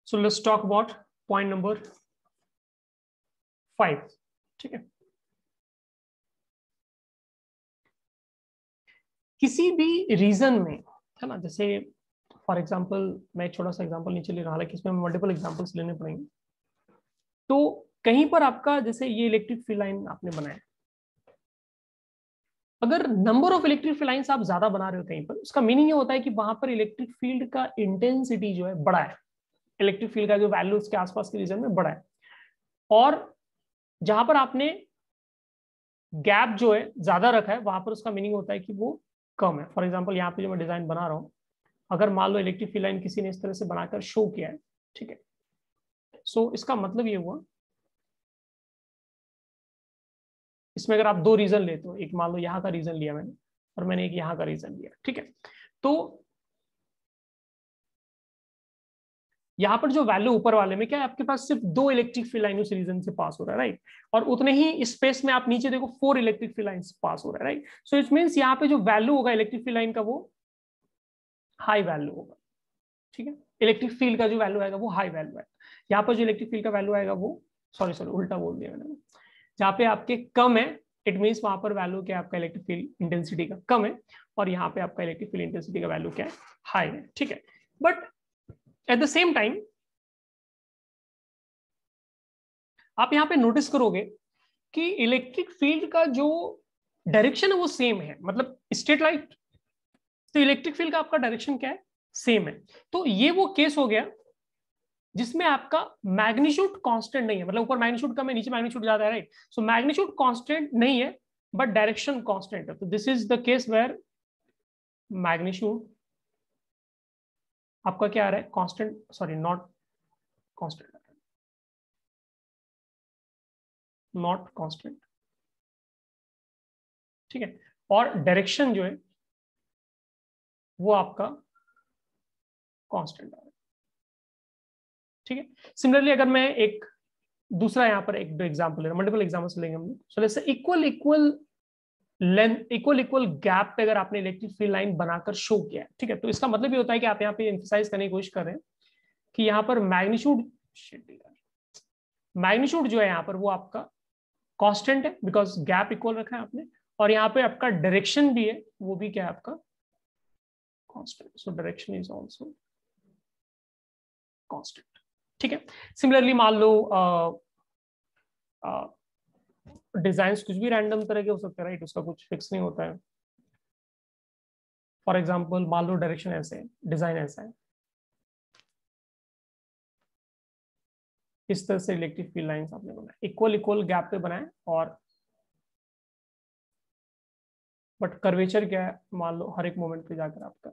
So let's talk about point number 5। ठीक है, किसी भी रीजन में, है ना, जैसे फॉर एग्जांपल मैं एक छोटा सा एग्जांपल नीचे ले रहा हूं, हालांकि इसमें मल्टीपल एग्जांपल्स लेने पड़ेंगे। तो कहीं पर आपका जैसे ये इलेक्ट्रिक फील्ड लाइन आपने बनाया, अगर number of electric field lines आप ज्यादा बना रहे हो कहीं पर, उसका मीनिंग ये होता है कि वहां पर इलेक्ट्रिक फील्ड का इंटेंसिटी जो है बड़ा है, इलेक्ट्रिक फील्ड का जो वैल्यू उसके आसपास के रीजन में बड़ा है। और जहां पर आपने गैप जो है ज्यादा रखा है, वहां पर उसका मीनिंग होता है कि वो कम है। फॉर एग्जाम्पल यहाँ पे जो मैं डिजाइन बना रहा हूँ, अगर मान लो इलेक्ट्रिक फील्ड लाइन किसी ने इस तरह से बनाकर शो किया है, ठीक है, सो इसका मतलब ये हुआ, इसमें अगर आप दो रीजन लेते हो, एक मान लो यहाँ का रीजन लिया मैंने और मैंने एक यहाँ का रीजन लिया, ठीक है, तो यहाँ पर जो वैल्यू ऊपर वाले में क्या है, आपके पास सिर्फ 2 इलेक्ट्रिक फील्ड लाइन उस रीजन से पास हो रहा है, राइट। और उतने ही स्पेस में आप नीचे देखो 4 इलेक्ट्रिक फील्ड लाइन पास हो रहा है, राइट। सो इट मींस यहाँ पे जो वैल्यू होगा इलेक्ट्रिक फील्ड लाइन का वो हाई वैल्यू होगा, ठीक है। इलेक्ट्रिक फील्ड का जो वैल्यू आएगा वो हाई वैल्यू है। यहाँ पर जो इलेक्ट्रिक फील्ड का वैल्यू आएगा वो, सॉरी उल्टा बोल दिया मैंने, जहाँ पे आपके कम है, इट मीन्स वहां पर वैल्यू क्या है, आपका इलेक्ट्रिक फील्ड इंटेंसिटी का कम है, और यहाँ पे आपका इलेक्ट्रिक फील्ड इंटेंसिटी का वैल्यू क्या है, हाई है, ठीक है। But at the same time आप यहाँ पे नोटिस करोगे कि इलेक्ट्रिक फील्ड का जो डायरेक्शन है वो सेम है, मतलब स्ट्रेट लाइन, तो इलेक्ट्रिक फील्ड का आपका डायरेक्शन क्या है, सेम है। तो ये वो केस हो गया जिसमें आपका मैग्नीट्यूड कांस्टेंट नहीं है, मतलब ऊपर मैग्नीट्यूड कम है, नीचे मैग्नीट्यूड ज्यादा है, राइट। सो मैग्नीट्यूड कांस्टेंट नहीं है बट डायरेक्शन कांस्टेंट है। तो this is the case where magnitude आपका क्या आ रहा है, constant, sorry not constant, not constant, ठीक है। और डायरेक्शन जो है वो आपका कांस्टेंट आ रहा है, ठीक है। सिमिलरली अगर मैं एक दूसरा यहाँ पर एक दो एग्जाम्पल ले रहा हूं, मल्टीपल एग्जाम्पल्स लेंगे हम लोग। सो जैसे इक्वल लेंथ, इक्वल गैप पे अगर आपने इलेक्ट्रिक फील्ड लाइन बनाकर शो किया है, ठीक है, तो इसका मतलब ये होता है कि आप यहाँ पे एम्फसाइज करने की कोशिश कर रहे हैं कि यहाँ पर मैग्नीट्यूड जो है यहाँ पर वो आपका कांस्टेंट है, बिकॉज गैप इक्वल रखा है आपने, और यहाँ पे आपका डायरेक्शन भी है, वो भी क्या है आपका constant. So direction is also constant, ठीक है। सिमिलरली मान लो डिजाइन कुछ भी रैंडम तरह के हो सकते हैं, राइट, उसका कुछ फिक्स नहीं होता है। फॉर एग्जाम्पल मान लो डायरेक्शन ऐसे है, डिजाइन ऐसा है, इस तरह से इलेक्ट्रिक फील्ड लाइंस आपने बनाया, इक्वल गैप पे बनाए, और बट कर्वेचर क्या है, मान लो हर एक मोमेंट पे जाकर आपका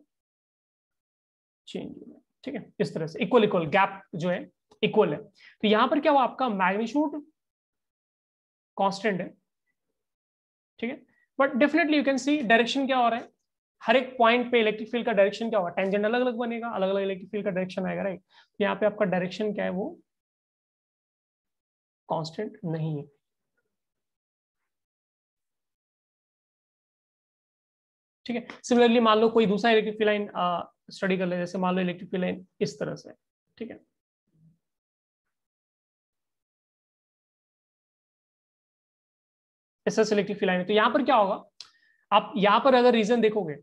चेंज हो रहा है, ठीक है। इस तरह से इक्वल गैप जो है इक्वल है। तो यहां पर क्या हुआ, आपका मैग्नीट्यूड कांस्टेंट है, ठीक है, but definitely you can see direction क्या हो रहा है, हर एक पॉइंट पे इलेक्ट्रिक फील्ड का डायरेक्शन क्या होगा, टेंजेंट अलग अलग बनेगा, अलग अलग इलेक्ट्रिक फील्ड का डायरेक्शन आएगा, राइट। तो यहाँ पे आपका डायरेक्शन क्या है, वो कांस्टेंट नहीं है, ठीक है। सिमिलरली मान लो कोई दूसरा इलेक्ट्रिक फील्ड लाइन स्टडी कर ले, जैसे मान लो इलेक्ट्रिक फील्ड लाइन इस तरह से, ठीक है, इस तरह से इलेक्ट्रिक फील्ड लाइन है। तो यहाँ पर क्या होगा, आप यहाँ पर अगर रीजन देखोगे,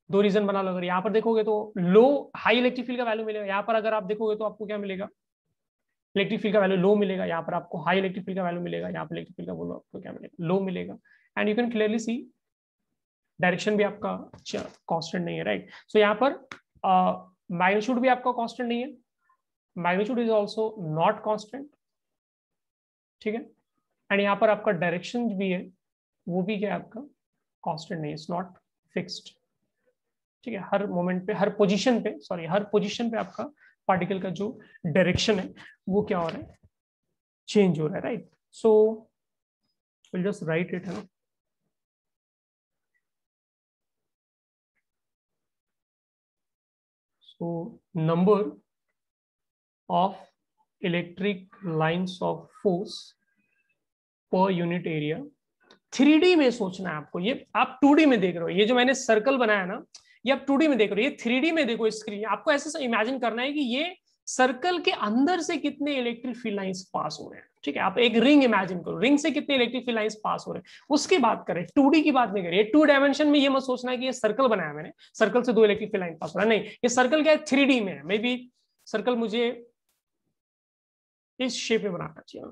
दो रीजन बना लो, अगर यहाँ पर देखोगे तो लो हाई इलेक्ट्रिक फील्ड का वैल्यू मिलेगा, यहाँ पर अगर आप देखोगे तो आपको क्या मिलेगा, इलेक्ट्रिक फील्ड का वैल्यू लो मिलेगा, यहाँ पर आपको हाई इलेक्ट्रिक फील्ड का वैल्यू मिलेगा, यहाँ पर इलेक्ट्रिक फील्ड का वैल्यू आपको क्या मिलेगा, लो मिलेगा। And you can clearly see direction भी आपका कांस्टेंट नहीं है, राइट। सो यहाँ पर मैग्नीट्यूड भी आपका कांस्टेंट नहीं है, magnitude is also not constant, ठीक है। एंड यहाँ पर आपका डायरेक्शन भी है, वो भी क्या है आपका कांस्टेंट नहीं है, इट्स नॉट फिक्स्ड, ठीक है। हर मोमेंट पे, हर पोजीशन पे, सॉरी हर पोजीशन पे आपका पार्टिकल का जो डायरेक्शन है वो क्या हो रहा है, चेंज हो रहा है, right. So will just right it, है ना। So number of electric lines of force per unit area, 3D में सोचना है आपको, ये आप 2D में देख रहे हो, ये जो मैंने सर्कल बनाया ना, ये आप 2D में देख रहे हो, ये 3D में देखो स्क्रीन, आपको ऐसे इमेजिन करना है कि ये सर्कल के अंदर से कितने इलेक्ट्रिक फील्ड लाइंस पास हो रहे हैं। ठीक है, आप एक रिंग इमेजिन करो, रिंग से कितने इलेक्ट्रिक फील्ड लाइंस पास हो रहे हैं, उसकी बात करें, 2D की बात नहीं करें। 2 डायमेंशन में ये मत सोचना है कि ये सर्कल बनाया मैंने, सर्कल से 2 इलेक्ट्रिक फील्ड लाइन पास हो रहा है, नहीं, ये सर्कल क्या है, 3D में है। मे बी सर्कल मुझे इस शेप में बनाना चाहिए,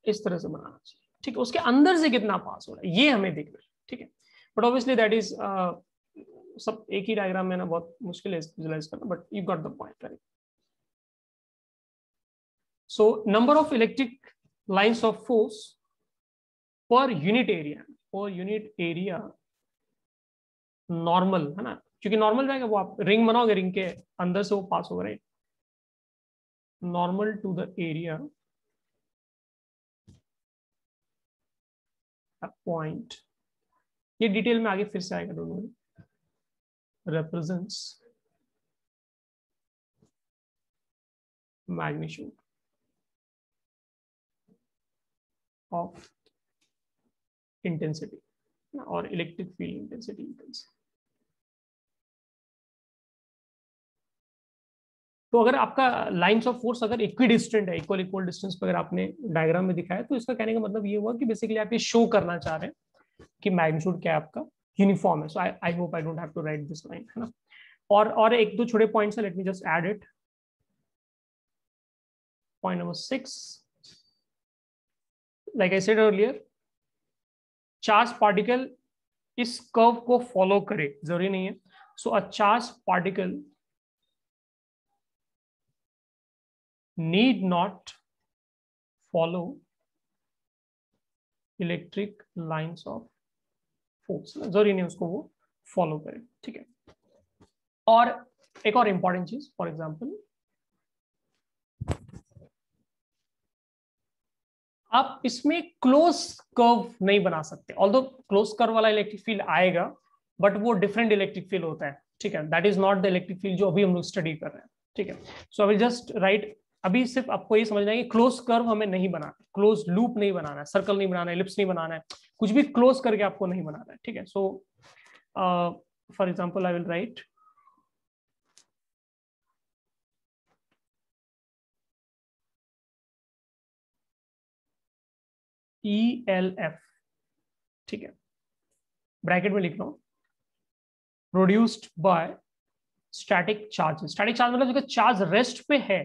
इस तरह से बनाना चाहिए। ठीक है, उसके अंदर से कितना पास हो रहा है ये हमें देखना है। ठीक है, बट ऑब्वियसली दैट इज सब एक ही डायग्राम में ना बहुत मुश्किल है विजुलाइज करना, but you got the point, right. So number of electric lines of force per unit area normal है ना, क्योंकि नॉर्मल जाएगा वो, आप रिंग बनाओगे, रिंग के अंदर से वो पास होगा, right. Normal to the area point, ये डिटेल में आगे फिर से आएगा, दोनों represents magnitude of intensity or electric field intensity. तो अगर आपका लाइंस ऑफ फोर्स अगर इक्विडिस्टेंट है, इक्वल डिस्टेंस पर अगर आपने डायग्राम में दिखाया, तो इसका कहने का मतलब ये हुआ कि बेसिकली आप ये शो करना चाह रहे हैं कि मैग्नीट्यूड क्या है आपका, यूनिफॉर्म है। So I hope I don't have to write this line, है ना। और एक दो छोटे पॉइंट्स है, let me just add it. Point number 6, like I said earlier, charge particle इस कर्व को फॉलो करे जरूरी नहीं है। So a charge particle need not follow electric lines of force, जरूरी नहीं उसको वो फॉलो करे। ठीक है, और एक और इंपॉर्टेंट चीज, फॉर एग्जाम्पल आप इसमें क्लोज कर्व नहीं बना सकते, ऑल्दो क्लोज कर्व वाला इलेक्ट्रिक फील्ड आएगा, बट वो डिफरेंट इलेक्ट्रिक फील्ड होता है। ठीक है, that is not the electric field जो अभी हम लोग स्टडी कर रहे हैं। ठीक है, so I will just right, अभी सिर्फ आपको ये समझना है कि क्लोज कर्व हमें नहीं बनाना, क्लोज लूप नहीं बनाना है, सर्कल नहीं बनाना है, एलिप्स नहीं बनाना है, कुछ भी क्लोज करके आपको नहीं बनाना है। ठीक है, so for example I will right ELF। ठीक है, ब्रैकेट में लिख रहा हूं, produced by static charge. Static charge मतलब जो चार्ज रेस्ट पे है,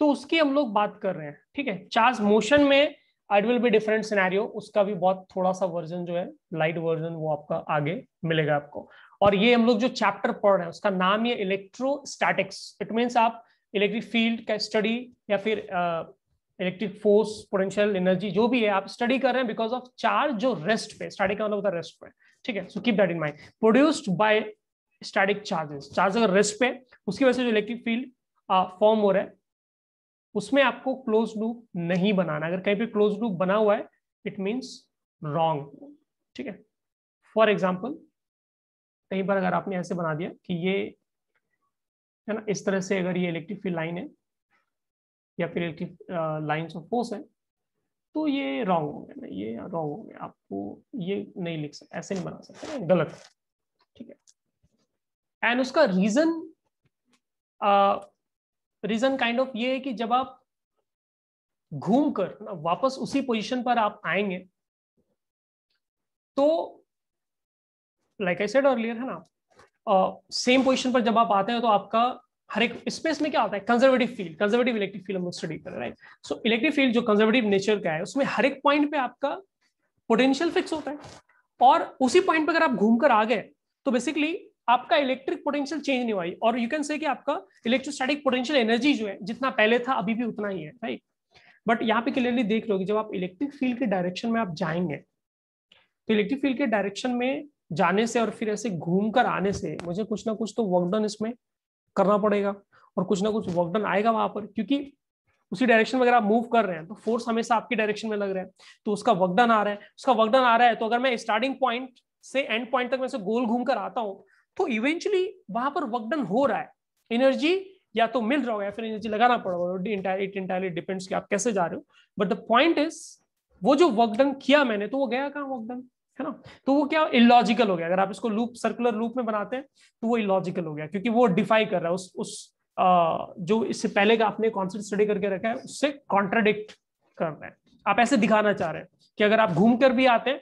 तो उसकी हम लोग बात कर रहे हैं। ठीक है, चार्ज मोशन में it will be different scenario, उसका भी बहुत थोड़ा सा वर्जन जो है, लाइट वर्जन, वो आपका आगे मिलेगा आपको। और ये हम लोग जो चैप्टर पढ़ रहे हैं उसका नाम ये इलेक्ट्रोस्टैटिक्स। इट मीन्स आप इलेक्ट्रिक फील्ड का स्टडी या फिर इलेक्ट्रिक फोर्स, पोटेंशियल एनर्जी जो भी है आप स्टडी कर रहे हैं बिकॉज ऑफ चार्ज जो रेस्ट पे, स्टैटिक का मतलब होता है रेस्ट पे। ठीक है, so keep that in mind, produced by static charges. Charge अगर रेस्ट पे, उसकी वजह से जो इलेक्ट्रिक फील्ड फॉर्म हो रहा है, उसमें आपको क्लोज लूप नहीं बनाना। अगर कहीं पे क्लोज लूप बना हुआ है, इट मींस रॉन्ग। ठीक है, फॉर एग्जांपल कहीं पर अगर आपने ऐसे बना दिया कि ये है ना, इस तरह से अगर ये इलेक्ट्रिक फील्ड लाइन है या फिर इलेक्ट्रिक लाइंस ऑफ फोर्स है, तो ये रॉन्ग हो गया ना, ये रॉन्ग हो गया, आपको ये नहीं लिख सकते, ऐसे नहीं बना सकते, गलत है। ठीक है, एंड उसका रीजन काइंड ऑफ ये है कि जब आप घूम कर वापस उसी पोजीशन पर आप आएंगे, तो लाइक आई सेड अर्लियर, है ना, सेम पोजीशन पर जब आप आते हैं तो आपका हर एक स्पेस में क्या होता है, conservative field, conservative electric field हम लोग स्टडी कर रहे हैं, राइट। सो इलेक्ट्रिक फील्ड जो कंजर्वेटिव नेचर का है, उसमें हर एक पॉइंट पे आपका पोटेंशियल फिक्स होता है, और उसी पॉइंट पे अगर आप घूमकर आ गए तो बेसिकली आपका इलेक्ट्रिक पोटेंशियल चेंज नहीं हुआ, और यू कैन से कि आपका इलेक्ट्रोस्टैटिक पोटेंशियल एनर्जी जो है जितना पहले था अभी भी उतना ही है, राइट। बट यहाँ पे क्लियरली देख लो कि जब आप इलेक्ट्रिक फील्ड के डायरेक्शन में आप जाएंगे, तो इलेक्ट्रिक फील्ड के डायरेक्शन में जाने से और फिर ऐसे घूम कर आने से मुझे कुछ ना कुछ तो वर्क डन इसमें करना पड़ेगा, और कुछ ना कुछ वर्क डन आएगा वहां पर, क्योंकि उसी डायरेक्शन में अगर आप मूव कर रहे हैं तो फोर्स हमेशा आपकी डायरेक्शन में लग रहा है, तो उसका वर्क डन आ रहा है, उसका वर्क डन आ रहा है। तो अगर मैं स्टार्टिंग पॉइंट से एंड पॉइंट तक मैं से गोल घूम कर आता हूं, तो इवेंचुअली वहां पर वर्क डन हो रहा है, एनर्जी या तो मिल रहा होगा या फिर एनर्जी लगाना पड़ेगा, इट इंटायरली डिपेंड्स कि आप कैसे जा रहे हो। बट द पॉइंट इज, वो जो वर्क डन किया मैंने, तो वो गया कहाँ वर्क डन, है ना। तो वो क्या इलॉजिकल हो गया, अगर आप इसको लूप सर्कुलर लूप में बनाते हैं तो वो इलॉजिकल हो गया, क्योंकि वो डिफाई कर रहा है उस जो इससे पहले का आपने कॉन्सेप्ट स्टडी करके रखा है उससे कॉन्ट्राडिक्ट कर रहा है। आप ऐसे दिखाना चाह रहे हैं कि अगर आप घूम कर भी आते हैं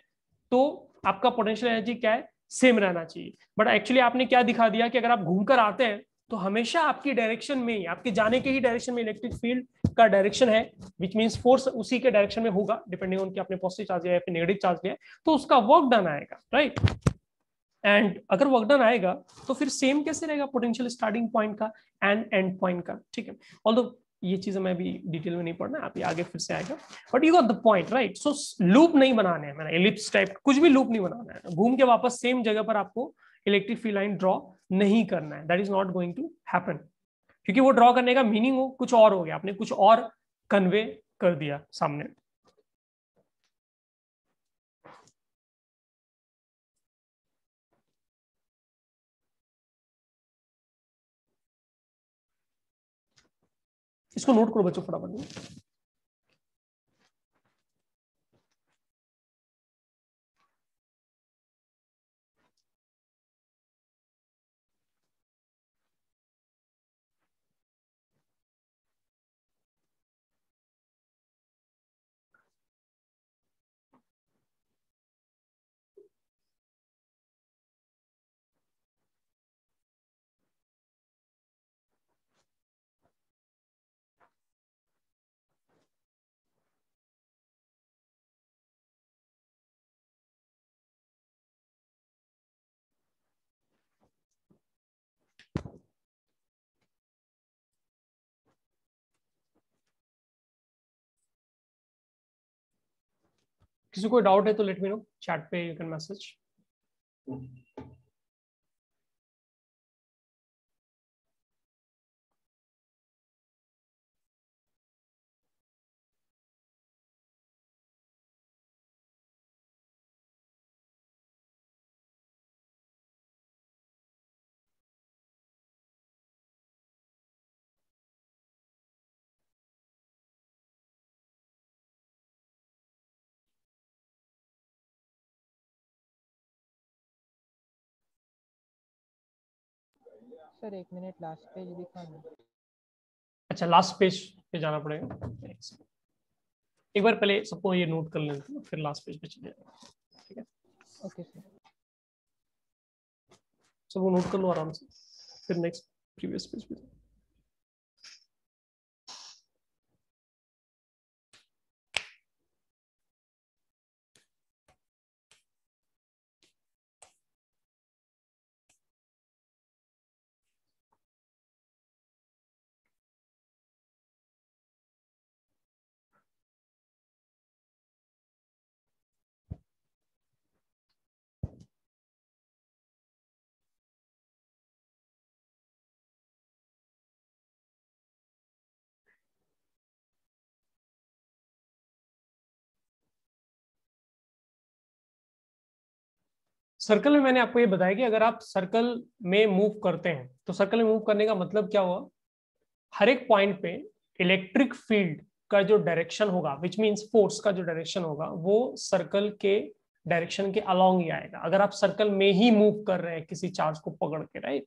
तो आपका पोटेंशियल एनर्जी क्या है, सेम रहना चाहिए। बट एक्चुअली आपने क्या दिखा दिया कि अगर आप घूम कर आते हैं तो हमेशा आपकी डायरेक्शन में ही, आपके जाने के ही डायरेक्शन में इलेक्ट्रिक फील्ड का डायरेक्शन है, विच मींस फोर्स उसी के डायरेक्शन में होगा, डिपेंडिंग ऑन कि आपने पॉजिटिव चार्ज लिया या फिर नेगेटिव चार्ज लिया, तो उसका वर्क डन आएगा, राइट। एंड अगर वर्क डन आएगा तो फिर सेम कैसे रहेगा पोटेंशियल स्टार्टिंग पॉइंट का एंड एंड पॉइंट का, ठीक है। ऑल्दो ये चीजें मैं भी डिटेल में नहीं पढ़ना, आप ये आगे फिर से आएगा, but you got the point, right. So loop नहीं बनाने हैं, मैंने एलिप्स टाइप कुछ भी लूप नहीं बनाना है, घूम के वापस सेम जगह पर आपको इलेक्ट्रिक फील्ड लाइन ड्रॉ नहीं करना है, that is not going to happen, क्योंकि वो ड्रॉ करने का मीनिंग हो कुछ और हो गया, आपने कुछ और कन्वे कर दिया सामने। इसको नोट करो बच्चों फटाफट। किसी को डाउट है तो लेट मी नो, चैट पे you can message. Sir 1 minute, last page दिखाना। अच्छा लास्ट पेज पे जाना पड़ेगा, एक बार पहले सबको ये नोट कर लेते हैं फिर लास्ट पेज पे चले जाएंगे, ठीक है। Okay sir. सब वो नोट कर लो आराम से, फिर नेक्स्ट प्रीवियस पेज पे। सर्कल में मैंने आपको ये बताया कि अगर आप सर्कल में मूव करते हैं तो सर्कल में मूव करने का मतलब क्या हुआ, हर एक पॉइंट पे इलेक्ट्रिक फील्ड का जो डायरेक्शन होगा, विच मींस फोर्स का जो डायरेक्शन होगा, वो सर्कल के डायरेक्शन के अलोंग ही आएगा। अगर आप सर्कल में ही मूव कर रहे हैं किसी चार्ज को पकड़ के, राइट,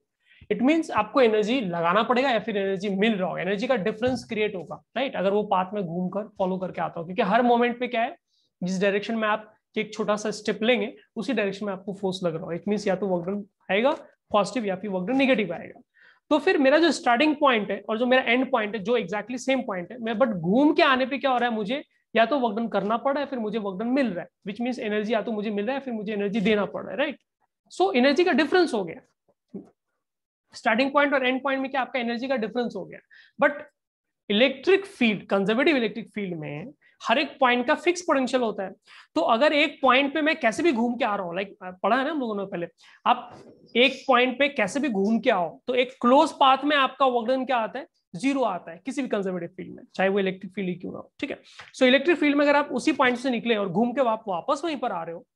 इट मींस आपको एनर्जी लगाना पड़ेगा या फिर एनर्जी मिल रहा होगा, एनर्जी का डिफरेंस क्रिएट होगा, राइट, अगर वो पाथ में घूमकर फॉलो करके आता हो, क्योंकि हर मोमेंट पे क्या है, जिस डायरेक्शन में आप एक छोटा सा स्टेप लेंगे उसी डायरेक्शन में आपको फोर्स लग रहा हो, इट मींस या तो वर्क डन आएगा पॉजिटिव या फिर वर्क डन नेगेटिव आएगा। तो फिर मेरा जो स्टार्टिंग पॉइंट है और जो मेरा एंड पॉइंट है, जो एक्जैक्टली सेम पॉइंट है, मैं बट घूम के आने पे क्या हो रहा है, मुझे या तो वर्क डन करना पड़ रहा है फिर मुझे वर्क डन मिल रहा है, विच मींस एनर्जी या तो मुझे मिल रहा है फिर मुझे एनर्जी देना पड़ रहा है, राइट। सो एनर्जी का डिफरेंस हो गया, स्टार्टिंग पॉइंट और एंड पॉइंट में क्या आपका एनर्जी का डिफरेंस हो गया। But electric field, conservative electric field में हर एक पॉइंट का फिक्स पोटेंशियल होता है। तो अगर एक पॉइंट पे मैं कैसे भी घूम के आ रहा हूँ, लाइक पढ़ा है ना हम लोगों ने पहले, आप एक पॉइंट पे कैसे भी घूम के आओ तो एक क्लोज पाथ में आपका वर्क डन क्या आता है, जीरो आता है किसी भी कंजर्वेटिव फील्ड में, चाहे वो इलेक्ट्रिक फील्ड ही क्यों ना हो, ठीक है। सो इलेक्ट्रिक फील्ड में अगर आप उसी पॉइंट से निकले और घूम के आप वापस वहीं पर आ रहे हो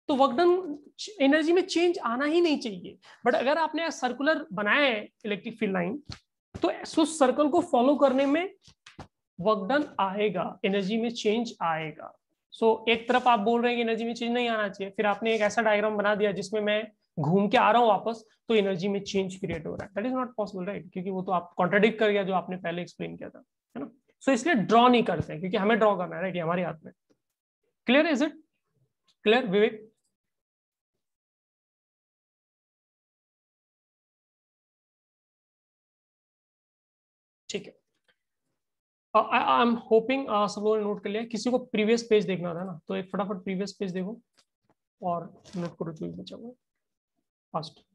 तो वर्क डन एनर्जी में चेंज आना ही नहीं चाहिए। बट अगर आपने सर्कुलर बनाया है इलेक्ट्रिक फील्ड लाइन तो उस सर्कल को फॉलो करने में वर्क डन आएगा, एनर्जी में चेंज आएगा, सो एक तरफ आप बोल रहे हैं कि एनर्जी में चेंज नहीं आना चाहिए, फिर आपने एक ऐसा डायग्राम बना दिया जिसमें मैं घूम के आ रहा हूँ वापस, तो एनर्जी में चेंज क्रिएट हो रहा है। That is not possible, right? क्योंकि वो तो आप कॉन्ट्राडिक्ट कर गया जो आपने पहले एक्सप्लेन किया था, है ना? सो इसलिए ड्रॉ नहीं करते हैं, क्योंकि हमें ड्रॉ करना है, राइट? ये हमारे हाथ में। क्लियर? इज इट क्लियर विवेक? ठीक है। आई एम होपिंग सब लोगों ने नोट कर लिया। किसी को प्रीवियस पेज देखना था ना, तो एक फटाफट प्रीवियस पेज देखो और नोट करो जो बचा हुआ है फास्ट।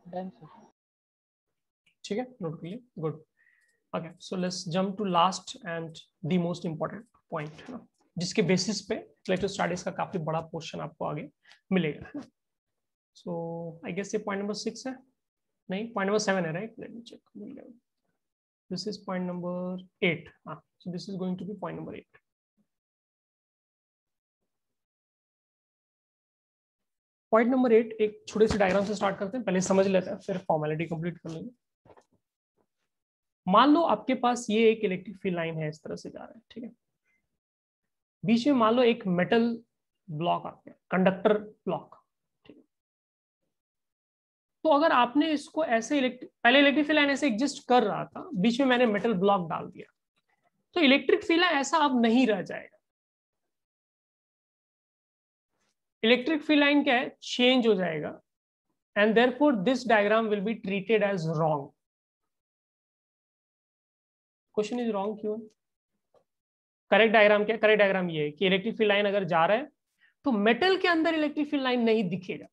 Done sir. ठीक है, नोट कर लिया, good. Okay, so let's jump to last and the most important point, है ना, जिसके बेसिस पे इलेक्ट्रो स्टैटिक्स का काफी बड़ा पोर्शन आपको आगे मिलेगा, है ना। सो आई गेस ये पॉइंट नंबर 6 है, नहीं पॉइंट नंबर 7 है, right? Let me check. This is point number 8। हाँ, so this is going to be point number 8। Point number 8 एक छोटे से डायग्राम से स्टार्ट करते हैं, पहले समझ लेते हैं, फिर फॉर्मेलिटी कंप्लीट कर लेंगे। मान लो आपके पास ये एक इलेक्ट्रिक फील्ड लाइन है, इस तरह से जा रहा है, ठीक है। बीच में मान लो एक मेटल ब्लॉक आ गया, कंडक्टर ब्लॉक, ठीक है। तो अगर आपने इसको ऐसे पहले इलेक्ट्रिक फील्ड लाइन ऐसे एग्जिस्ट कर रहा था, बीच में मैंने मेटल ब्लॉक डाल दिया, तो इलेक्ट्रिक फील्ड लाइन ऐसा अब नहीं रह जाएगा। इलेक्ट्रिक फील्ड लाइन क्या है? चेंज हो जाएगा, and therefore this diagram will be treated as wrong. Question is wrong क्यों? करेक्ट डायग्राम क्या है? करेक्ट डायग्राम ये है कि इलेक्ट्रिक फील्ड लाइन अगर जा रहा है तो मेटल के अंदर इलेक्ट्रिक फील्ड लाइन नहीं दिखेगा,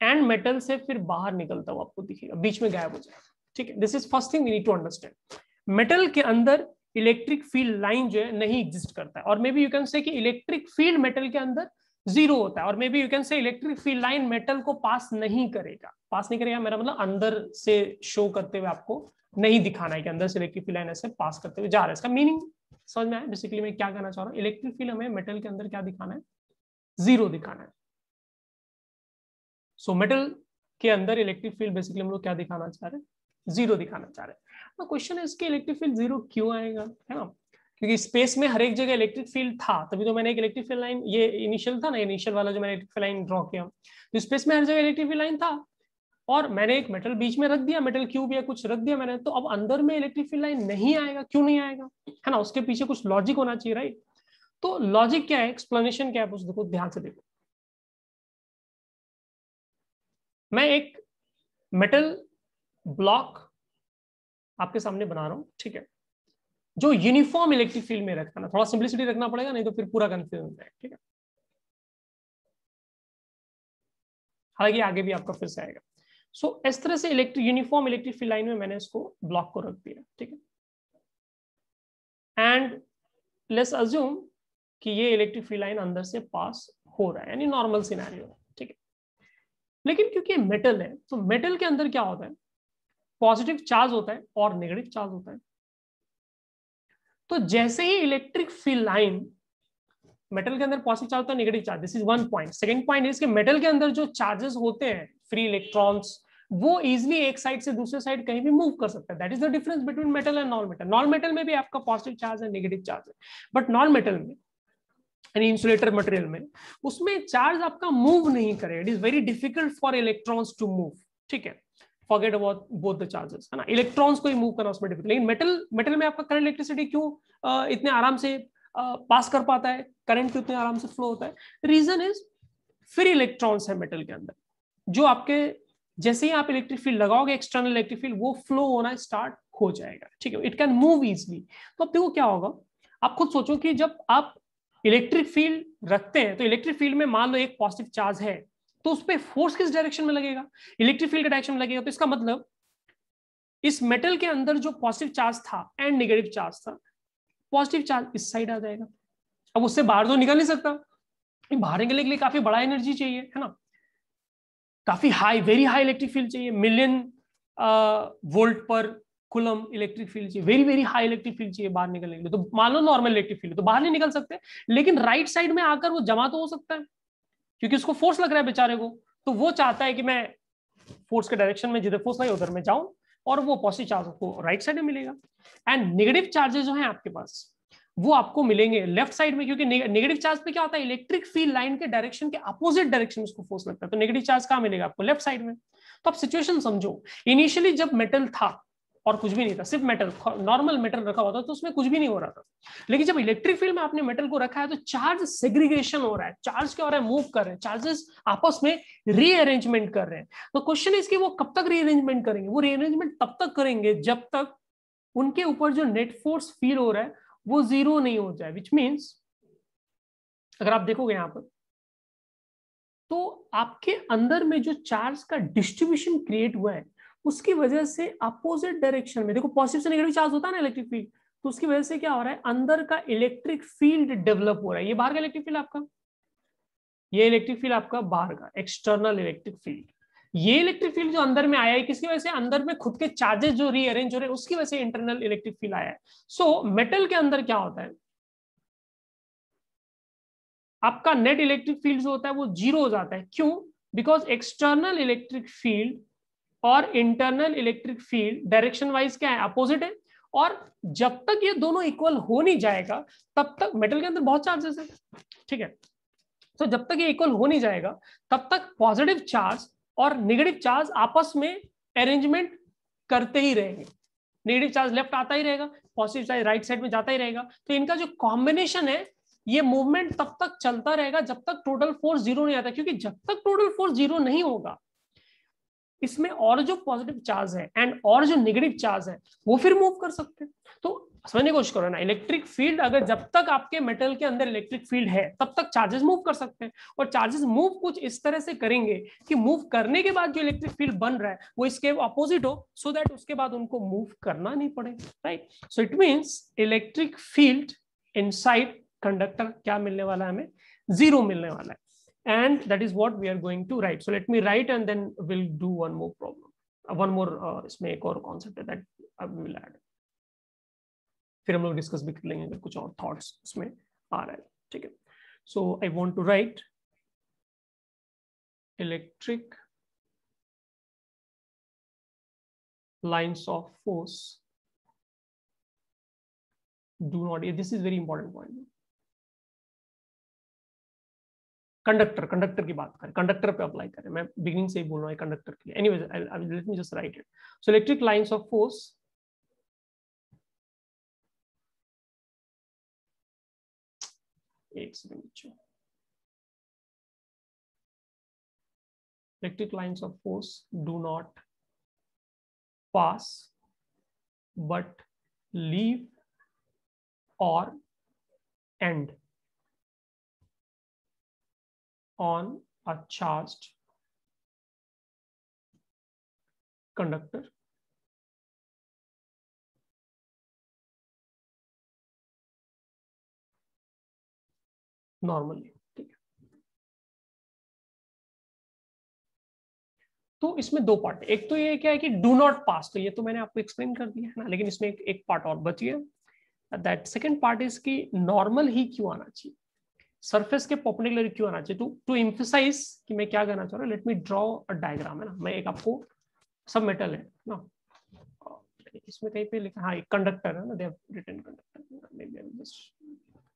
एंड मेटल से फिर बाहर निकलता हुआ आपको दिखेगा, बीच में गायब हो जाएगा, ठीक है। This is first thing we need to understand. Metal के अंदर इलेक्ट्रिक फील्ड लाइन जो है नहीं एग्जिस्ट करता है, और may be you can say कि इलेक्ट्रिक फील्ड मेटल के अंदर जीरो होता है, और may be you can say electric field line metal को पास नहीं करेगा। पास नहीं करेगा मेरा मतलब अंदर से शो करते हुए आपको नहीं दिखाना है कि अंदर से इलेक्ट्रिक फील्ड लाइन ऐसे पास करते हुए जा रहा है। इसका मीनिंग समझ में आया? बेसिकली मैं क्या कहना चाह रहा हूँ, इलेक्ट्रिक फील्ड हमें मेटल के अंदर क्या दिखाना है? जीरो दिखाना है। सो मेटल के अंदर इलेक्ट्रिक फील्ड बेसिकली हम लोग क्या दिखाना चाह रहे हैं? जीरो दिखाना चाह रहे हैं। तो क्वेश्चन है इसके इलेक्ट्रिक फील्ड जीरो क्यों आएगा, है ना? क्योंकि स्पेस में हर एक जगह इलेक्ट्रिक फील्ड था, तभी तो मैंने एक इलेक्ट्रिक फील्ड लाइन, ये इनिशियल था ना, इनिशियल वाला जो मैंने इलेक्ट्रिक फील्ड लाइन ड्रॉ किया, तो स्पेस में हर जगह इलेक्ट्रिक फील्ड लाइन था, और मैंने एक मेटल बीच में रख दिया, मेटल क्यूब या कुछ रख दिया मैंने, तो अब अंदर में इलेक्ट्रिक फील्ड लाइन नहीं आएगा। क्यों नहीं आएगा, है ना? उसके पीछे कुछ लॉजिक होना चाहिए, राइट? तो लॉजिक क्या है, एक्सप्लेनेशन क्या है, उस देखो, ध्यान से देखो। मैं एक मेटल ब्लॉक आपके सामने बना रहा हूं, ठीक है, जो यूनिफॉर्म इलेक्ट्रिक फील्ड में रखना, थोड़ा सिंपलिसिटी रखना पड़ेगा, नहीं तो फिर पूरा कंफ्यूजन हो जाएगा, ठीक है। हालांकि आगे भी आपका फिर से आएगा। सो इस तरह से यूनिफॉर्म इलेक्ट्रिक फील्ड लाइन में मैंने इसको ब्लॉक को रख दिया, ठीक है। एंड लेट्स अज्यूम कि ये इलेक्ट्रिक फील्ड लाइन अंदर से पास हो रहा है, यानी नॉर्मल सिनेरियो है, ठीक है। लेकिन क्योंकि मेटल है, तो मेटल के अंदर क्या होता है? पॉजिटिव चार्ज होता है और नेगेटिव चार्ज होता है। तो जैसे ही इलेक्ट्रिक फील्ड लाइन, मेटल के अंदर पॉजिटिव चार्ज होता है, negative charge, this is one point. Second point is कि मेटल के अंदर जो चार्जेस होते हैं, फ्री इलेक्ट्रॉन्स, वो इजिली एक साइड से दूसरे साइड कहीं भी मूव कर सकता है। That is the difference between metal and non metal. Non metal में भी आपका पॉजिटिव चार्ज है, नेगेटिव चार्ज है, बट नॉन मेटल में, यानी इंसुलेटर मटेरियल में, उसमें चार्ज आपका मूव नहीं करेगा। It is very difficult for electrons to move, ठीक है। Forget about both the charges, है ना? इलेक्ट्रॉन्स को ही मूव करना उसमें डिफिकल्ट, लेकिन मेटल में आपका करंट, इलेक्ट्रिसिटी क्यों इतने आराम से पास कर पाता है, करंट क्यों इतने आराम से फ्लो होता है? रीजन इज फ्री इलेक्ट्रॉन्स है मेटल के अंदर, जो आपके जैसे ही आप इलेक्ट्रिक फील्ड लगाओगे, एक्सटर्नल इलेक्ट्रिक फील्ड, वो फ्लो होना स्टार्ट हो जाएगा, ठीक है। It can move easily. तो अब देखो क्या होगा, आप खुद सोचो कि जब आप इलेक्ट्रिक फील्ड रखते हैं, तो इलेक्ट्रिक फील्ड में मान लो एक पॉजिटिव चार्ज है, तो उस पर फोर्स किस डायरेक्शन में लगेगा? इलेक्ट्रिक फील्ड के डायरेक्शन में लगेगा। तो इसका मतलब इस मेटल के अंदर जो पॉजिटिव चार्ज था एंड नेगेटिव चार्ज था, पॉजिटिव चार्ज इस साइड आ जाएगा। अब उससे बाहर तो निकल नहीं सकता, बाहर निकलने के लिए काफी बड़ा एनर्जी चाहिए, है ना? काफी high, very high electric field चाहिए, million volt per coulomb electric field चाहिए, very very high electric field चाहिए बाहर निकलने के लिए। तो मान लो नॉर्मल इलेक्ट्रिक फील्ड तो बाहर नहीं निकल सकते, लेकिन राइट साइड में आकर वो जमा तो हो सकता है, क्योंकि उसको फोर्स लग रहा है बेचारे को। तो वो चाहता है कि मैं फोर्स के डायरेक्शन में, जिधर फोर्स लगे उधर मैं जाऊं, और वो पॉजिटिव चार्ज को राइट साइड में मिलेगा। एंड नेगेटिव चार्जेस जो है आपके पास वो आपको मिलेंगे लेफ्ट साइड में, क्योंकि नेगेटिव चार्ज पे क्या होता है, इलेक्ट्रिक फील्ड लाइन के डायरेक्शन के अपोजिट डायरेक्शन में उसको फोर्स लगता है। तो नेगेटिव चार्ज कहां मिलेगा आपको, लेफ्ट साइड में। तो आप सिचुएशन समझो, इनिशियली जब मेटल था और कुछ भी नहीं था, सिर्फ मेटल, नॉर्मल मेटल रखा हुआ था, तो उसमें कुछ भी नहीं हो रहा था। लेकिन जब इलेक्ट्रिक फील्ड में आपने मेटल को रखा है तो चार्ज सेग्रीगेशन हो रहा है, चार्ज क्या हो रहा है, मूव कर रहे हैं, चार्जेस आपस में रीअरेंजमेंट कर रहे हैं। तो क्वेश्चन है कि वो कब तक रीअरेंजमेंट करेंगे, वो रीअरेंजमेंट तब तक करेंगे जब तक उनके ऊपर जो नेट फोर्स फील हो रहा है वो जीरो नहीं हो जाए। विच मीन्स अगर आप देखोगे यहां पर, तो आपके अंदर में जो चार्ज का डिस्ट्रीब्यूशन क्रिएट हुआ है उसकी वजह से अपोजिट डायरेक्शन में, देखो पॉजिटिव से नेगेटिव चार्ज होता है ना इलेक्ट्रिक फील्ड, तो उसकी वजह से क्या हो रहा है, अंदर का इलेक्ट्रिक फील्ड डेवलप हो रहा है। ये बाहर का इलेक्ट्रिक फील्ड आपका, ये इलेक्ट्रिक फील्ड आपका बाहर का एक्सटर्नल इलेक्ट्रिक फील्ड। ये इलेक्ट्रिक फील्ड जो अंदर में आया है किसकी वजह से, अंदर में खुद के चार्जेस जो रीअरेंज हो रहे हैं उसकी वजह से इंटरनल इलेक्ट्रिक फील्ड आया है। सो मेटल के अंदर क्या होता है, आपका नेट इलेक्ट्रिक फील्ड जो होता है वो जीरो हो जाता है। क्यों, बिकॉज एक्सटर्नल इलेक्ट्रिक फील्ड और internal electric field direction wise क्या है, अपोजिट है। और जब तक ये दोनों इक्वल हो नहीं जाएगा तब तक, मेटल के अंदर बहुत चार्जेस है, ठीक है, तो जब तक ये इक्वल हो नहीं जाएगा तब तक पॉजिटिव चार्ज और नेगेटिव चार्ज आपस में अरेंजमेंट करते ही रहेंगे। नेगेटिव चार्ज लेफ्ट आता ही रहेगा, पॉजिटिव चार्ज राइट साइड में जाता ही रहेगा। तो इनका जो कॉम्बिनेशन है, ये मूवमेंट तब तक चलता रहेगा जब तक टोटल फोर्स जीरो नहीं आता, क्योंकि जब तक टोटल फोर्स जीरो नहीं होगा इसमें और जो पॉजिटिव चार्ज है एंड और जो नेगेटिव चार्ज है वो फिर मूव कर सकते हैं। तो समझने की कोशिश करो ना, इलेक्ट्रिक फील्ड अगर जब तक आपके मेटल के अंदर इलेक्ट्रिक फील्ड है तब तक चार्जेस मूव कर सकते हैं, और चार्जेस मूव कुछ इस तरह से करेंगे कि मूव करने के बाद जो इलेक्ट्रिक फील्ड बन रहा है वो इसके अपोजिट हो, सो दैट उसके बाद उनको मूव करना नहीं पड़े, right. So it means electric field inside conductor क्या मिलने वाला है, हमें जीरो मिलने वाला है। And that is what we are going to write. So let me write and then we'll do one more problem, one more इसमें एक और concept है that we will add. फिर हम लोग डिस्कस भी कर लेंगे अगर कुछ और थॉट्स उसमें आ रहा है, ठीक है। So I want to write electric lines of force do not, this is very important point. Conductor की बात करें, कंडक्टर पे अप्लाई करें, मैं बिगिनिंग से ही बोल रहा हूँ कंडक्टर के लिए। Anyways late me just right it. So electric lines of force एक सेकंड बच्चों, electric lines of force do not pass but leave और and on a charged conductor normally, ठीक है। तो इसमें दो पार्ट है, एक तो ये क्या है कि डू नॉट पास, तो ये तो मैंने आपको एक्सप्लेन कर दिया है ना, लेकिन इसमें एक पार्ट और बच गया। दैट सेकंड पार्ट इज कि नॉर्मल ही क्यों आना चाहिए, सरफेस के परपेंडिकुलर क्यों आना चाहिए। टू एम्फसाइज कि मैं क्या करना चाह रहा हूँ, let me draw a diagram, है ना, मैं एक आपको, सब मेटल है ना, इसमें कहीं पे लिखा, हाँ एक कंडक्टर है ना, दे हैव रिटन कंडक्टर,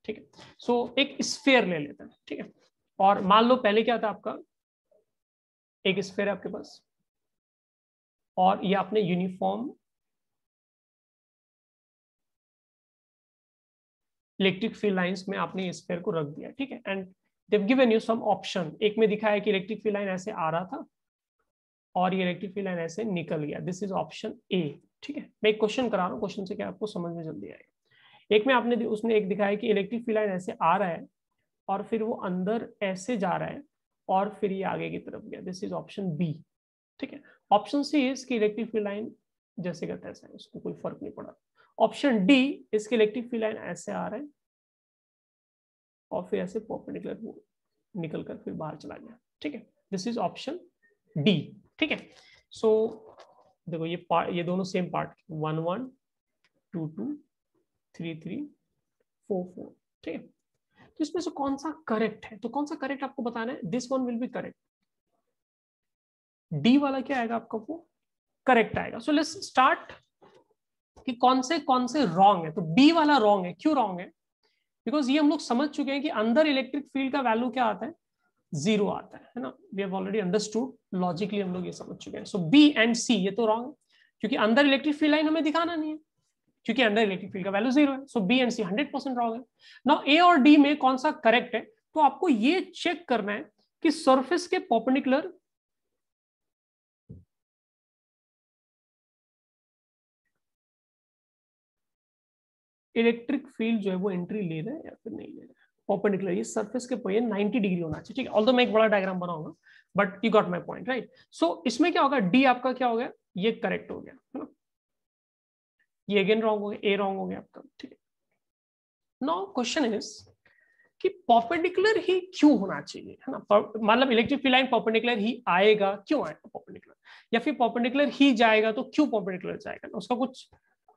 ठीक है। सो एक स्फीयर ले लेते हैं, ठीक है, और मान लो पहले क्या था आपका, एक स्फीयर है आपके पास और ये आपने यूनिफॉर्म इलेक्ट्रिक फील्ड लाइंस में आपने स्फीयर को रख दिया, ठीक है। And they've given you some option, एक में दिखाया कि इलेक्ट्रिक फील्ड लाइन ऐसे आ रहा था और ये इलेक्ट्रिक फील्ड लाइन ऐसे निकल गया, दिस इज ऑप्शन ए, ठीक है। मैं एक क्वेश्चन करा रहा हूँ, क्वेश्चन से क्या आपको समझ में जल्दी आएगा। एक में आपने उसने एक दिखाया कि इलेक्ट्रिक फील्ड लाइन ऐसे आ रहा है और फिर वो अंदर ऐसे जा रहा है और फिर ये आगे की तरफ गया, दिस इज ऑप्शन बी, ठीक है। ऑप्शन सी इज कि इलेक्ट्रिक फील्ड लाइन जैसे का तैसा है, उसको कोई फर्क नहीं पड़ा। ऑप्शन डी इसके इलेक्ट्रिक फील्ड लाइन ऐसे आ रहा है और फिर ऐसे परपेंडिकुलर निकल कर फिर बाहर चला गया, ठीक है। दिस इज ऑप्शन डी, ठीक है। सो देखो ये दोनों सेम पार्ट, 1 1 2 2 3 3 4 4, ठीक है। तो इसमें से कौन सा करेक्ट है, तो कौन सा करेक्ट आपको बताना है, this one will be correct, D वाला क्या आएगा आपका, वो करेक्ट आएगा। सो लेट्स स्टार्ट कि कौन से रॉन्ग है। तो डी वाला रॉन्ग है, क्यों रॉन्ग है, बिकॉज ये हम लोग समझ चुके हैं कि अंदर इलेक्ट्रिक फील्ड का वैल्यू क्या आता है, 0 आता है ना, we have already understood, logically हम लोग ये समझ चुके हैं। सो बी एंड सी ये तो रॉन्ग है, क्योंकि अंदर इलेक्ट्रिक फील्ड लाइन हमें दिखाना नहीं है, क्योंकि अंदर इलेक्ट्रिक फील्ड का वैल्यू 0 है। सो बी एंड सी 100% रॉन्ग है। नाउ ए और डी में कौन सा करेक्ट है, तो आपको ये चेक करना है कि सरफेस के परपेंडिकुलर इलेक्ट्रिक फील्ड जो है वो एंट्री ले रहा है या फिर नहीं ले रहा है, परपेंडिकुलर, ये सरफेस के पे 90 डिग्री होना चाहिए, ठीक है। ऑल्दो मैं एक बड़ा डायग्राम बनाऊंगा, but you got my point, right. So इसमें क्या होगा, डी आपका क्या हो गया, ये करेक्ट हो गया, है ना, ये अगेन रॉन्ग हो गया, ए रॉन्ग हो गया आपका, ठीक है। नाउ क्वेश्चन इज कि परपेंडिकुलर ही क्यों होना चाहिए, है ना, मतलब इलेक्ट्रिक फील्ड लाइन परपेंडिकुलर ही आएगा, क्यों आएगा परपेंडिकुलर, या फिर परपेंडिकुलर ही जाएगा तो क्यों परपेंडिकुलर जाएगा, उसका कुछ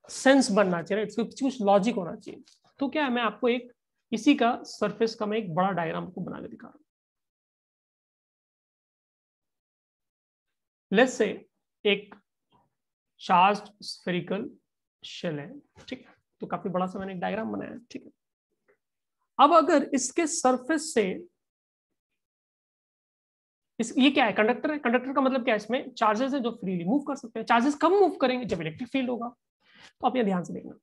सेंस बनना चाहिए, इसका कुछ लॉजिक होना चाहिए। तो क्या है, मैं आपको एक इसी का सरफेस का मैं एक बड़ा डायग्राम को बना के दिखा रहा हूं। लेट्स से एक चार्ज्ड स्फेरिकल शेल है, ठीक है, तो काफी बड़ा सा मैंने एक डायग्राम बनाया है, ठीक है। अब अगर इसके सरफेस से ये क्या है, कंडक्टर है, कंडक्टर का मतलब क्या है, इसमें चार्जेस है जो फ्रीली मूव कर सकते हैं, चार्जेस कब मूव करेंगे, जब इलेक्ट्रिक फील्ड होगा। तो आप ये ध्यान से देखना,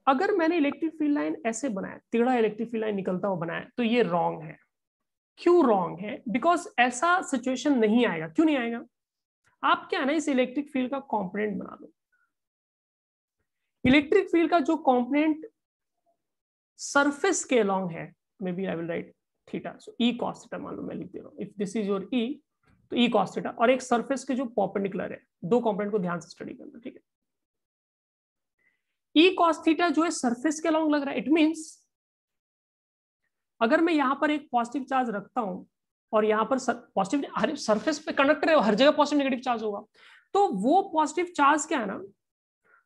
अगर मैंने इलेक्ट्रिक फील्ड लाइन ऐसे बनाया, टेढ़ा इलेक्ट्रिक फील्ड लाइन निकलता हुआ बनाया, तो ये रॉन्ग है। क्यों रॉन्ग है, बिकॉज ऐसा सिचुएशन नहीं आएगा, क्यों नहीं आएगा, आप क्या है ना, इस इलेक्ट्रिक फील्ड का कंपोनेंट बना दो, इलेक्ट्रिक फील्ड का जो कंपोनेंट सरफेस के अलोंग है, maybe I will write theta, so E cos theta मान लो मैं लिख दे रहा हूं, if this is your E, तो ई कॉस थीटा, और एक सरफेस के जो परपेंडिकुलर है, दो कंपोनेंट को ध्यान से स्टडी करना, ठीक है। ई कॉस थीटा जो है सरफेस के अलोंग लग रहा है, इट मींस अगर मैं यहां पर एक पॉजिटिव चार्ज रखता हूं और यहां पर पॉजिटिव, हर सरफेस पे कंडक्टर है, हर जगह पॉजिटिव नेगेटिव चार्ज होगा, तो वो पॉजिटिव चार्ज क्या है ना,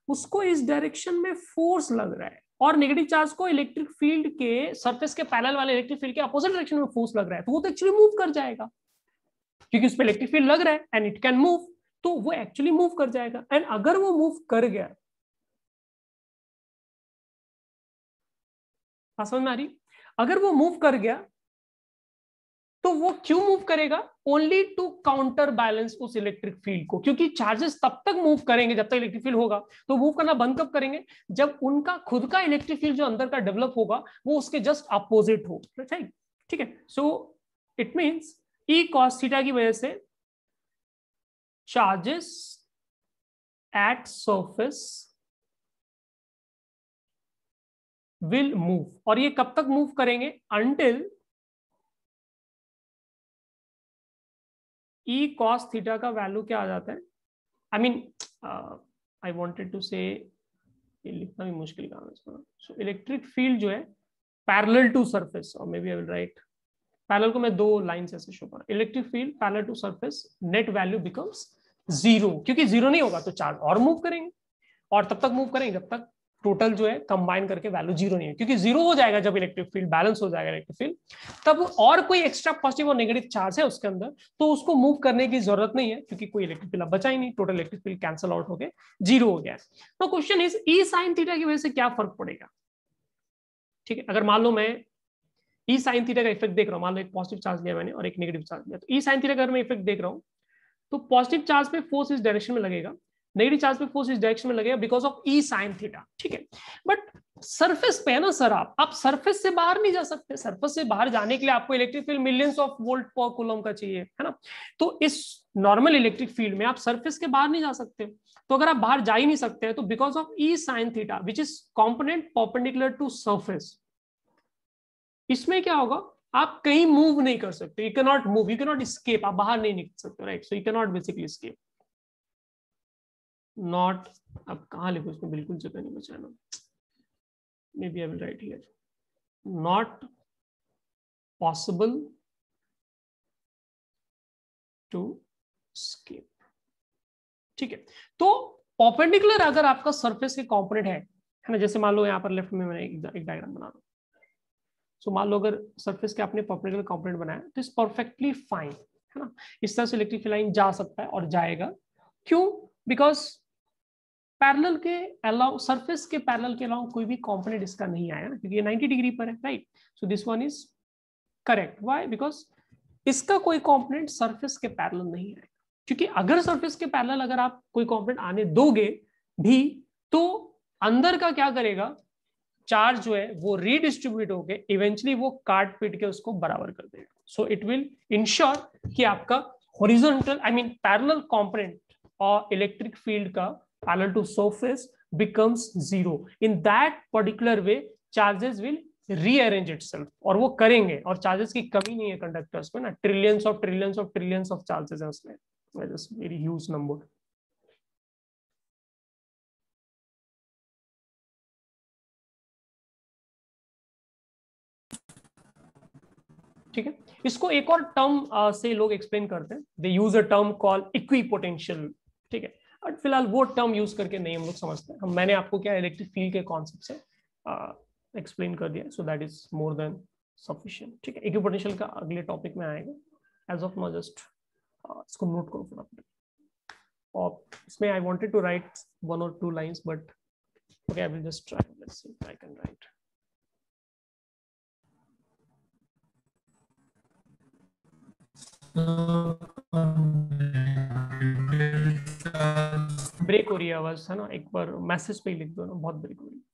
उसको इस डायरेक्शन में फोर्स लग रहा है, और नेगेटिव चार्ज को इलेक्ट्रिक फील्ड के सरफेस के पैरेलल वाले इलेक्ट्रिक फील्ड के अपोजिट डायरेक्शन में फोर्स लग रहा है, तो वो तो एक्चुअली मूव कर जाएगा, क्योंकि उस पर इलेक्ट्रिक फील्ड लग रहा है एंड इट कैन मूव, तो वो एक्चुअली मूव कर जाएगा। एंड अगर वो मूव कर गया, समझ में आ रही, अगर वो मूव कर गया तो वो क्यों मूव करेगा, ओनली टू काउंटर बैलेंस उस इलेक्ट्रिक फील्ड को, क्योंकि चार्जेस तब तक मूव करेंगे जब तक इलेक्ट्रिक फील्ड होगा, तो मूव करना बंद कब करेंगे, जब उनका खुद का इलेक्ट्रिक फील्ड जो अंदर का डेवलप होगा वो उसके जस्ट अपोजिट हो, ठीक है। So it means E cos theta की वजह से charges at surface will move, और ये कब तक मूव करेंगे, अंटिल ई कॉस थीटा का वैल्यू क्या आ जाता है, I mean I wanted to say, ये लिखना भी मुश्किल काम है इसका। सो इलेक्ट्रिक फील्ड जो है पैरेलल टू सरफेस, और maybe I will write parallel को मैं दो लाइन से ऐसे शो कर, electric field parallel to surface, net value becomes 0, क्योंकि 0 नहीं होगा तो चार्ज और मूव करेंगे, और तब तक मूव करेंगे जब तक टोटल जो है कंबाइन करके वैल्यू 0 नहीं है, क्योंकि 0 हो जाएगा जब इलेक्ट्रिक फील्ड बैलेंस हो जाएगा इलेक्ट्रिक फील्ड, तब और कोई एक्स्ट्रा पॉजिटिव और नेगेटिव चार्ज है उसके अंदर तो उसको मूव करने की जरूरत नहीं है, क्योंकि कोई इलेक्ट्रिक फील्ड बचा ही नहीं, total electric field cancel out होकर 0 हो गया है। तो question is E sine theta की वजह से क्या फर्क पड़ेगा, ठीक है। अगर मान लो मैं ई साइन थीटा का इफेक्ट देख रहा हूं, मान लो एक पॉजिटिव चार्ज लिया मैंने और एक नेगेटिव चार्ज लिया, तो ई साइन थीटा का अगर मैं इफेक्ट देख रहा हूं, तो पॉजिटिव चार्ज पे फोर्स इस डायरेक्शन में लगेगा, नेगेटिव चार्ज पे फोर्स इस डायरेक्शन में लगेगा because of E sine theta, ठीक है। बट सरफेस पे है ना सर, आप सरफेस से बाहर नहीं जा सकते, सरफेस से बाहर जाने के लिए आपको electric field millions of volt पर कूलम का चाहिए, है ना, तो इस नॉर्मल इलेक्ट्रिक फील्ड में आप सरफेस के बाहर नहीं जा सकते, तो अगर आप बाहर जा ही नहीं सकते तो because of E sine theta which is component perpendicular to surface, इसमें क्या होगा, आप कहीं मूव नहीं कर सकते, you can not move, you can not escape, आप बाहर नहीं निकल सकते, right, so you can not basically escape, not, अब कहां लिखो, इसमें बिल्कुल जगह नहीं बचा ना, maybe I will write here, not possible to escape. ठीक है, तो परपेंडिकुलर अगर आपका सरफेस के कंपोनेंट है ना, जैसे मान लो यहाँ पर लेफ्ट में मैंने एक डायग्राम बना लो। सो मान लो अगर सरफेस के आपने परपेंडिकुलर कंपोनेंट बनाया तो इज परफेक्टली फाइन, है ना। इस तरह से इलेक्ट्रिक लाइन जा सकता है और जाएगा। क्यों? बिकॉज पैरेलल के अलाउ, सरफेस के पैरेलल के अलाउ कोई भी कंपोनेंट इसका नहीं आया ना, क्योंकि ये 90 डिग्री पर है, right. So this one is correct. Why? Because इसका कोई कंपोनेंट सरफेस के पैरेलल नहीं आएगा। क्योंकि अगर सरफेस के पैरेलल अगर आप कोई कंपोनेंट आने दोगे भी, तो अंदर का क्या करेगा, चार्ज जो है वो रीडिस्ट्रीब्यूट होके इवेंचुअली वो काट पीट के उसको बराबर कर देगा। सो इट विल इंश्योर कि आपका horizontal, I mean parallel component और इलेक्ट्रिक फील्ड का parallel to surface becomes zero. In that particular way charges will rearrange itself, और वो करेंगे। और चार्जेस की कमी नहीं है कंडक्टर्स में ना, trillions of trillions of trillions of charges है उसमें, वेरी ह्यूज नंबर। ठीक है, इसको एक और टर्म से लोग एक्सप्लेन करते हैं, they use a term called equipotential. ठीक है, बट फिलहाल वो टर्म यूज करके नहीं हम लोग समझते हैं। मैंने आपको क्या इलेक्ट्रिक फील्ड के कॉन्सेप्ट से एक्सप्लेन कर दिया, so that is more than sufficient. ठीक है, इक्विपोटेंशियल का अगले टॉपिक में आएगा। एज ऑफ नाउ जस्ट इसको नोट करो फटाफट। और इसमें I wanted to write 1 or 2 lines, but okay, I will just try, let's see I can write. Break हो रही है आवाज, है ना, एक बार मैसेज पे ही लिख दो ना, बहुत ब्रेक हो रही है।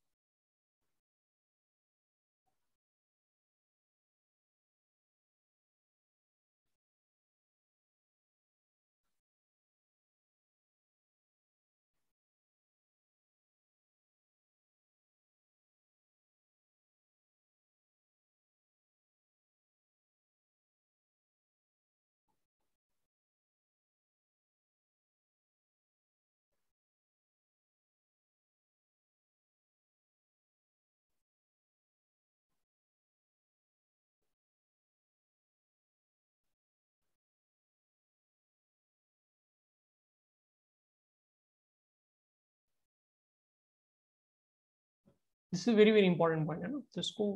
This is very very important point, है ना, तो इसको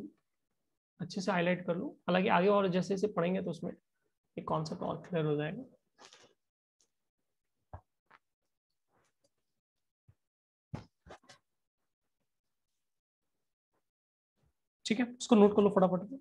अच्छे से हाईलाइट कर लो। हालांकि आगे और जैसे जैसे पढ़ेंगे तो उसमें एक कॉन्सेप्ट और क्लियर हो जाएगा। ठीक है, इसको नोट कर लो फटाफट।